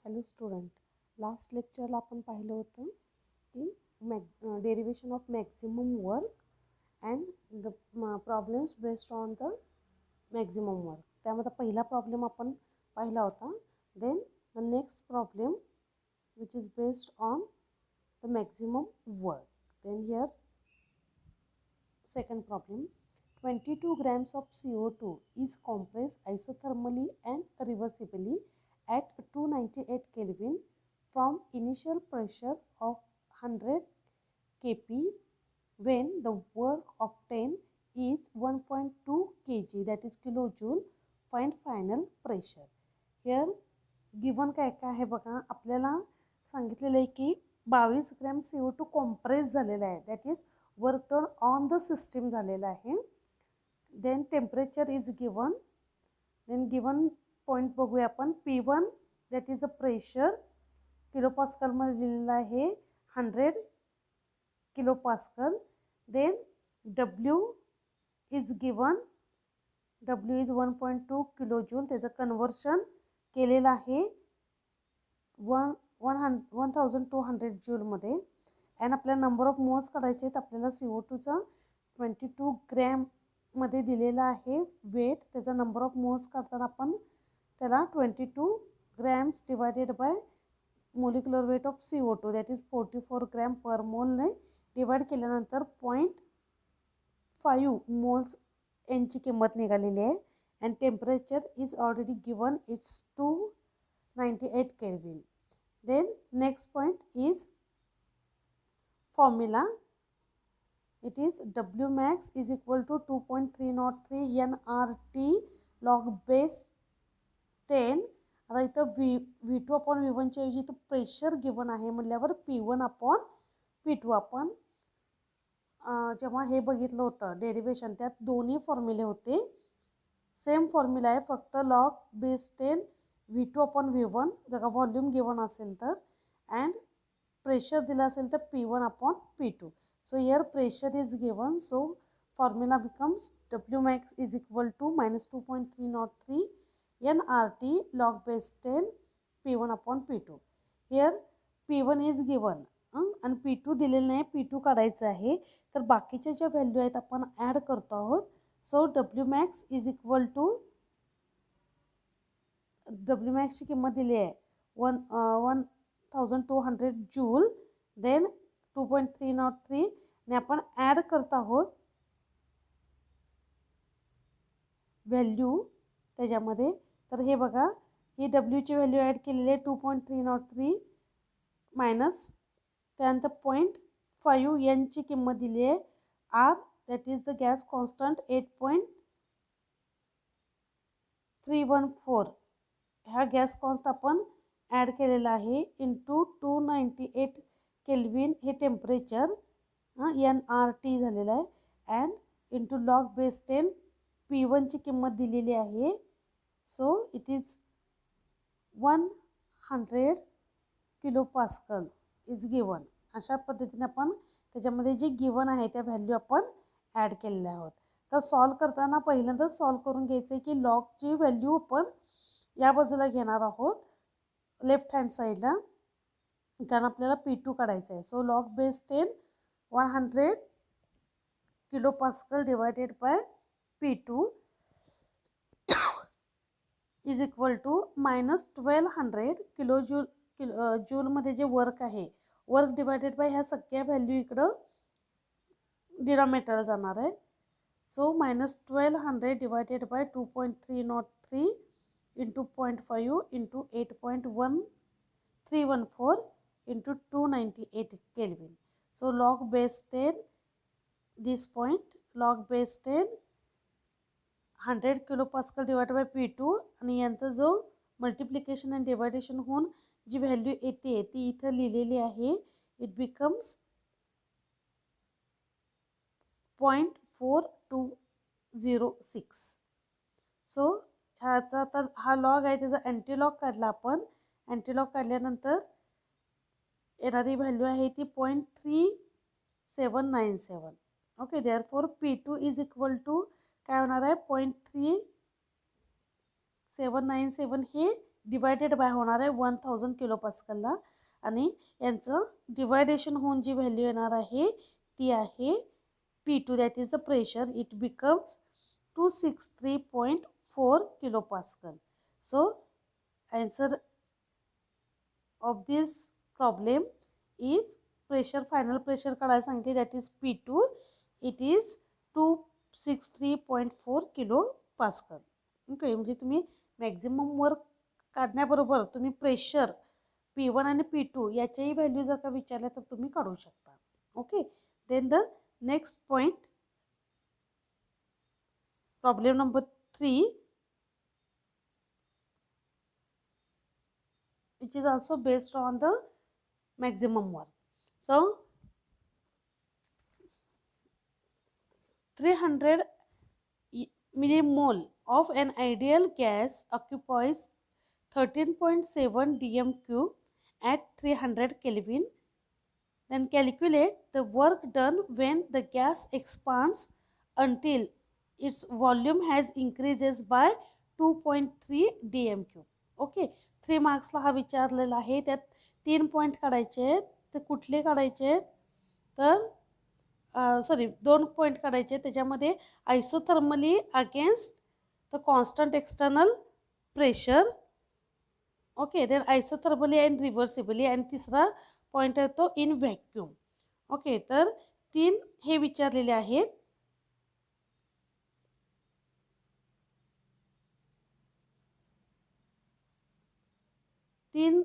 Hello student, last लेक्चरला आपण पाहिलं होतं की derivation of maximum work and the problems based on the maximum work. त्यामध्ये पहिला प्रॉब्लेम आपण पाहिला होता. Then the next problem which is based on the maximum work. Then here second problem, 22 grams of CO2 is compressed isothermally and reversibly at 298 Kelvin from initial pressure of 100 kP when the work obtained is 1.2 kg, that is kilojoule. Find final pressure. Here given काय काय आहे बघा, आपल्याला सांगितलेलं आहे की 22 gram CO2 compress झालेला आहे, that is work done on the system झालेला आहे. Then temperature is given. Then given point बघूया आपण. P1 that is the pressure kilo पास्कलमध्ये दिलेलं आहे 100 kilo pascal. Then W is given. W is 1.2 kilo joule. त्याचं कन्वर्शन केलेलं आहे 1200 जूलमध्ये. अँड आपल्याला नंबर ऑफ मोल्स काढायचे आहेत. आपल्याला CO2चा 22 ग्रॅममध्ये दिलेला आहे वेट. त्याचा नंबर ऑफ मोल्स काढताना आपण त्याला 22 grams divided by molecular weight of CO2 that is 44 gram per मोलने डिवाइड केल्यानंतर 0.5 मोल्स यांची किंमत निघालेली आहे. And temperature is already given, it's 298 Kelvin. Then next point is formula. It is W max is equal to 2.303 nRT log base 10. आता इथं V2 upon V1 च्या ऐवजी इथं प्रेशर गिवन आहे म्हटल्यावर P1 अपॉन P2. आपण जेव्हा हे बघितलं होतं डेरिवेशन, त्यात दोन्ही फॉर्म्युले होते. सेम फॉर्म्युला आहे, फक्त log base 10 V2 upon V1 जर व्हॉल्यूम गिवन असेल तर, अँड प्रेशर दिला असेल तर P1 upon P2. So here pressure is given, so formula becomes W max is equal to -2.303 nRT log base 10 P1 upon P2. Here P1 is given आणि P2 दिलेलं नाही, P2 काढायचं आहे. तर बाकीच्या ज्या व्हॅल्यू आहेत आपण ॲड करतो आहोत. So W max is equal to W max ची किंमत दिली आहे 1200 जूल. देन 2.303 ने आपण ॲड करत आहोत व्हॅल्यू त्याच्यामध्ये. तर हे बघा, ही डब्ल्यूची व्हॅल्यू ॲड केलेली आहे 2.303 मायनस त्यानंतर 0.5 यांची किंमत दिली आहे R, that is the gas constant 8.314. हा गॅस कॉन्स्ट आपण ॲड केलेला आहे इंटू 298 केल्विन हे टेम्परेचर nRT झालेलं आहे. अँड इंटू लॉग बेस 10 P1ची किंमत दिलेली आहे. So it is 100 kilo pascal is given. अशा पद्धतीने आपण त्याच्यामध्ये जे गिवन आहे त्या व्हॅल्यू आपण ॲड केलेल्या आहोत. तर सॉल्व करताना पहिल्यांदा सॉल्व करून घ्यायचं आहे की लॉगची व्हॅल्यू आपण या बाजूला घेणार आहोत लेफ्ट हँड साईडला, कारण आपल्याला P2 काढायचं आहे. So log base 10 100 kilo pascal divided by P2 is equal to -1200 kilo joule. जूलमध्ये जे वर्क आहे, वर्क डिवायडेड बाय ह्या सगळ्या व्हॅल्यू इकडं डिनॉमिनेटरला जाणार आहे. So -1200 divided by 2.303 into 0.5 into 8.1314 into 298 kelvin. So log base 10 this point, log base 10 100 kilo pascal divided by P2 आणि यांचा जो मल्टिप्लिकेशन अँड डिवायडेशन होऊन जी व्हॅल्यू येते ती इथं लिहिलेली आहे. It becomes 0.4206. सो ह्याचा तर हा लॉग आहे, त्याचा अँटीलॉग काढला आपण. अँटीलॉग काढल्यानंतर येणारी व्हॅल्यू आहे ती 0.3797. Okay, therefore P2 is equal to काय होणार आहे 0.3797 हे डिवायडेड बाय होणार आहे 1000 किलो पास्कलला आणि यांचं डिवायडेशन होऊन जी व्हॅल्यू येणार आहे ती आहे P2 that is the pressure. It becomes 263.4 kilo pascal. So answer of this problem is pressure, final pressure काढायला सांगितले that is P2. It is 263.4 kilo pascal. Okay, म्हणजे तुम्ही मॅक्झिमम वर्क काढण्याबरोबर तुम्ही प्रेशर P1 आणि P2 याच्याही व्हॅल्यू जर का विचारल्या तर तुम्ही काढू शकता. Okay, then the next point, problem number 3, which is also based on the maximum work. So 300 millimole of an ideal gas occupies 13.7 dm cube at 300 Kelvin. Then calculate the work done when the gas expands until its volume has increases by 2.3 dm cube. Okay, 3 मार्क्सला हा विचारलेला आहे. त्यात 3 point काढायचे आहेत. ते कुठले काढायचे आहेत तर सॉरी 2 पॉईंट काढायचे आहेत. त्याच्यामध्ये isothermally against the constant external pressure. Okay, then isothermally and reversibly, आणि तिसरा पॉईंट आहे तो इन व्हॅक्यूम. ओके, तर 3 हे विचारलेले आहेत. तीन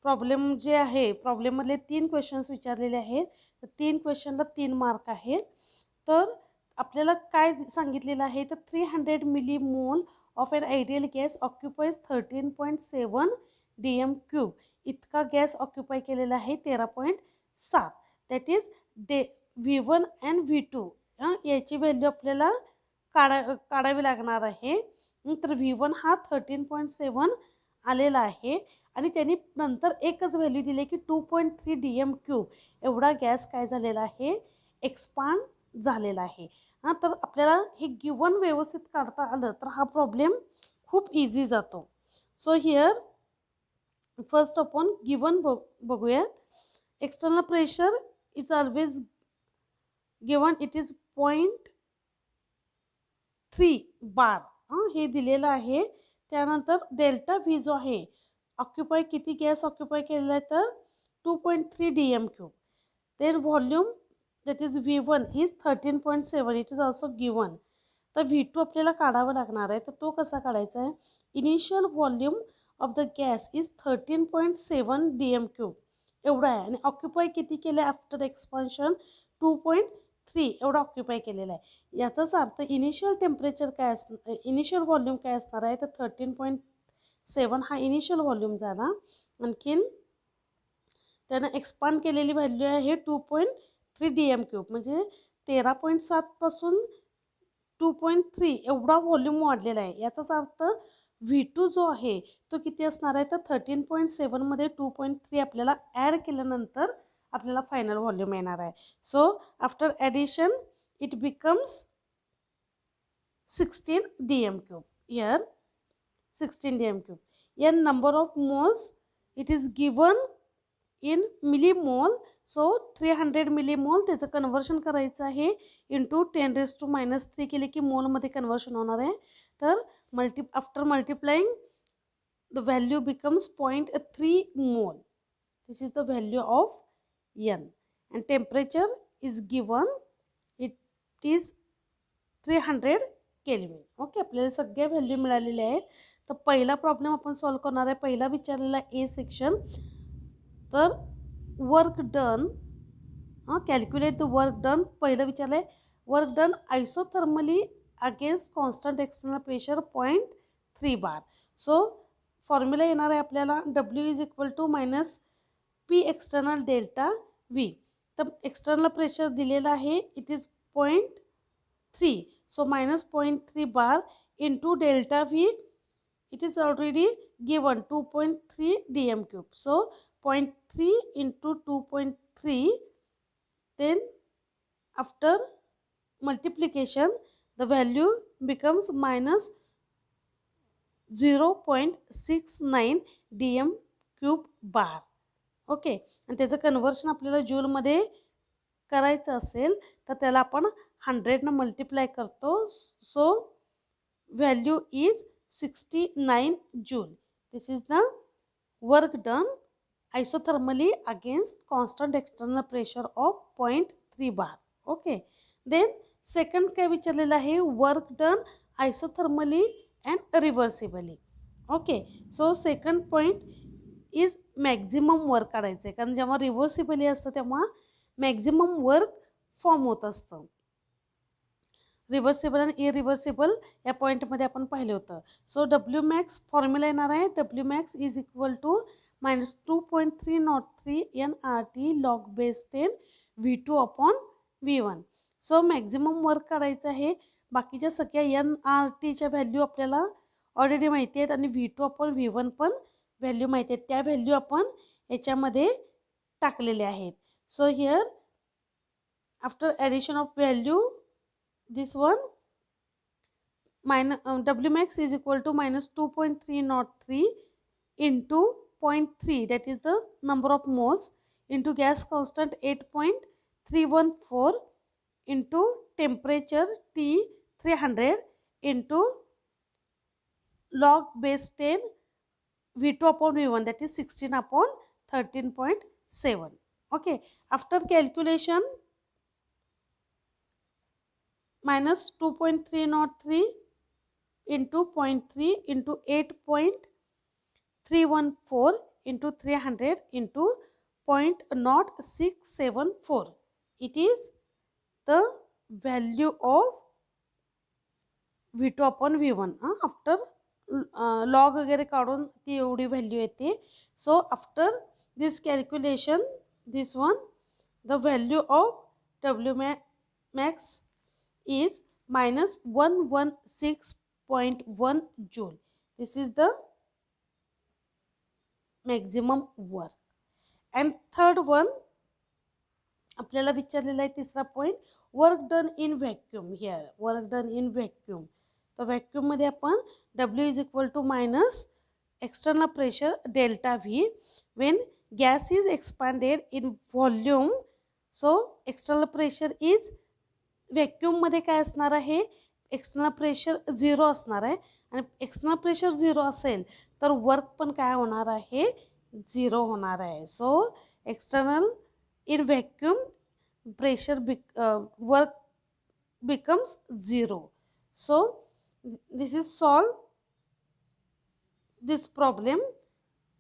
प्रॉब्लेम जे आहे, प्रॉब्लेममधले 3 क्वेश्चन्स विचारलेले आहेत. तर 3 क्वेश्चनला 3 मार्क आहेत. तर आपल्याला काय सांगितलेलं आहे तर 300 millimole of an ideal gas occupies 13.7 dm cube. इतका गॅस ऑक्युपाय केलेला आहे 13.7. That is V1 and V2 याची व्हॅल्यू आपल्याला काढावी लागणार आहे. तर V1 हा 13.7 आलेला आहे आणि त्यांनी नंतर एकच व्हॅल्यू दिली की 2.3 dm क्यूब एवढा गॅस काय झालेला आहे, एक्सपांड झालेला आहे. तर आपल्याला हे गिवन व्यवस्थित काढता आलं तर हा प्रॉब्लेम खूप इझी जातो. सो हिअर फर्स्ट आपण गिवन बघूयात. External pressure is always given, it is 0.3 बार हे दिलेलं आहे. त्यानंतर डेल्टा व्ही जो आहे, ऑक्युपाय किती गॅस ऑक्युपाय केलेला आहे तर 2.3 dm cube. Then volume that is V1 is 13.7, it is also given. तर V2 आपल्याला काढावा लागणार आहे. तर तो कसा काढायचा आहे, initial volume of the gas is 13.7 dm cube एवढा आहे आणि ऑक्युपाय किती केलं आहे आफ्टर एक्सपान्शन 2.3 एवढा ऑक्युपाय केलेला आहे. याचाच अर्थ इनिशियल टेम्परेचर काय असणार, इनिशियल व्हॉल्यूम काय असणार आहे तर 13.7 हा इनिशियल व्हॉल्यूम झाला. आणखीन त्यानं एक्सपांड केलेली व्हॅल्यू आहे 2.3 dm क्यूब, म्हणजे 13.7 पासून 2.3 एवढा व्हॉल्यूम वाढलेला आहे. याचाच अर्थ V2 जो आहे तो किती असणार आहे तर 13.7 मध्ये 2.3 आपल्याला ॲड केल्यानंतर आपल्याला फायनल व्हॉल्यूम येणार आहे. So after addition it becomes 16 dm cube. Here 16 dm cube. N number of moles it is given in millimole. So 300 millimole त्याचं कन्वर्शन करायचं आहे इंटू 10⁻³ केले की मोलमध्ये कन्वर्शन होणार आहे. तर after multiplying the value becomes 0.3 mole. This is the value of N and temperature is given, it is 300 Kelvin. Okay, आपल्याला सगळ्या व्हॅल्यू मिळालेल्या आहेत. तर पहिला प्रॉब्लेम आपण सॉल्व करणार आहे. पहिला विचारलेला ए सेक्शन. तर work done, calculate the work done. पहिलं विचारलं आहे work done isothermally against constant external pressure 0.3 bar. So formula येणार आहे आपल्याला W is equal to minus P external delta V. तर एक्सटर्नल प्रेशर दिलेलं आहे it is 0.3. So minus 0.3 bar into delta V, it is already given 2.3 dm cube. So 0.3 into 2.3, then after multiplication, the value becomes minus 0.69 dm cube bar. Okay, आणि त्याचं conversion आपल्याला जूलमध्ये करायचं असेल तर त्याला आपण 100 ने मल्टिप्लाय करतो. So value is 69 joule. This is the work done isothermally against constant external pressure of 0.3 bar. Okay, then second काय विचारलेलं आहे, work done isothermally and reversibly. Okay, so second point is maximum work काढायचं आहे, कारण जेव्हा रिव्हर्सिबली असतं तेव्हा maximum work form होत असतं. रिव्हर्सिबल आणि इरिव्हर्सिबल या पॉईंटमध्ये आपण पाहिलं होतं. सो डब्ल्यू मॅक्स फॉर्म्युला येणार आहे, W max is equal to -2.303 NRT log base 10 V2 upon V1. So maximum work काढायचं आहे. बाकीच्या सगळ्या NRTच्या व्हॅल्यू आपल्याला ऑलरेडी माहिती आहेत आणि V2 अपॉन V1 पण व्हॅल्यू माहिती आहेत. त्या व्हॅल्यू आपण याच्यामध्ये टाकलेले आहेत. So here after addition of value this one W max is equal to -2.303 into 0.3, that is the number of moles, into gas constant 8.314 into temperature T 300 into log base 10 V2 upon V1, that is 16 upon 13.7. okay, after calculation -2.303 into 0.3 into 8.314 into 300 into 0.0674. It is the value of V2 upon V1. After log वगैरे काढून ती एवढी value येते. So after this calculation, this one, the value of W max is -116.1 joule. This is the maximum work. And third one आपल्याला विचारलेला आहे तिसरा point, work done in vacuum. Here work done in vacuum. तर व्हॅक्यूममध्ये आपण W is equal to minus external pressure delta V when gas is expanded in volume. So external pressure is, व्हॅक्यूममध्ये काय असणार आहे, एक्सटर्नल प्रेशर 0 असणार आहे आणि एक्सटर्नल प्रेशर 0 असेल तर वर्क पण काय होणार आहे, 0 होणार आहे. So external in vacuum pressure work becomes 0. So this is solve this problem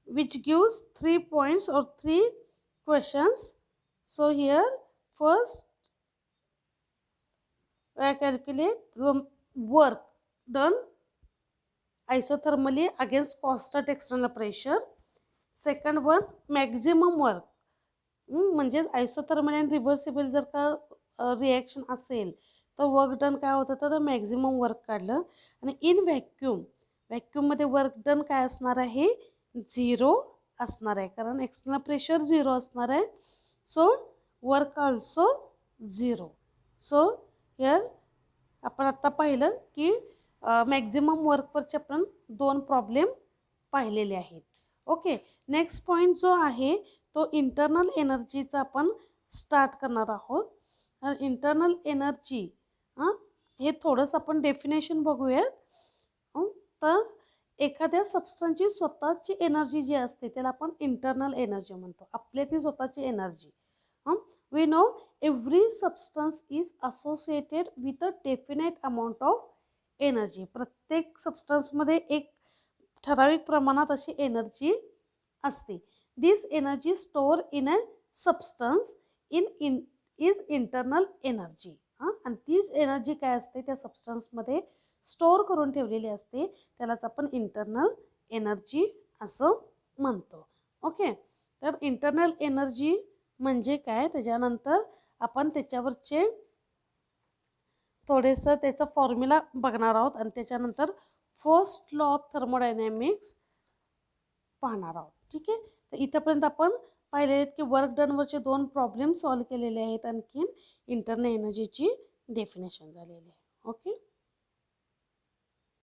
which gives 3 points or 3 questions. So here first I calculate the work done isothermally against constant external pressure. Second one, maximum work, म्हणजे isothermal आणि reversible जर का reaction असेल तर work done काय होतं तर maximum work काढलं. आणि इन व्हॅक्यूम, व्हॅक्यूममध्ये वर्क डन काय असणार आहे, 0 असणार आहे, कारण एक्सटर्नल प्रेशर 0 असणार आहे. So work also 0. So here आपण आत्ता पाहिलं की मॅक्झिमम वर्कवरचे आपण 2 प्रॉब्लेम पाहिलेले आहेत. ओके, नेक्स्ट पॉईंट जो आहे तो इंटरनल एनर्जीचा आपण स्टार्ट करणार आहोत. इंटरनल एनर्जी हे थोडंसं आपण डेफिनेशन बघूयात. तर एखाद्या सबस्टन्सची स्वतःची एनर्जी जी असते त्याला आपण इंटरनल एनर्जी म्हणतो, आपल्याची स्वतःची energy. We know every substance is associated with a definite amount of energy. प्रत्येक सबस्टन्समध्ये एक ठराविक प्रमाणात अशी एनर्जी असते. This energy store in a substance in is internal energy. आणि तीच एनर्जी काय असते त्या सबस्टन्समध्ये स्टोअर करून ठेवलेली असते, त्यालाच आपण इंटरनल एनर्जी असं म्हणतो. ओके, तर इंटरनल एनर्जी म्हणजे काय, त्याच्यानंतर आपण त्याच्यावरचे थोडेसं त्याचा फॉर्म्युला बघणार आहोत आणि त्याच्यानंतर फर्स्ट लॉ ऑफ थर्मोडायनॅमिक्स पाहणार आहोत. ठीक आहे, तर इथंपर्यंत आपण पाहिले आहेत की वर्क डनवरचे 2 प्रॉब्लेम सॉल्व केलेले आहेत. आणखीन इंटरनल एनर्जीची डेफिनेशन झालेले आहे. ओके.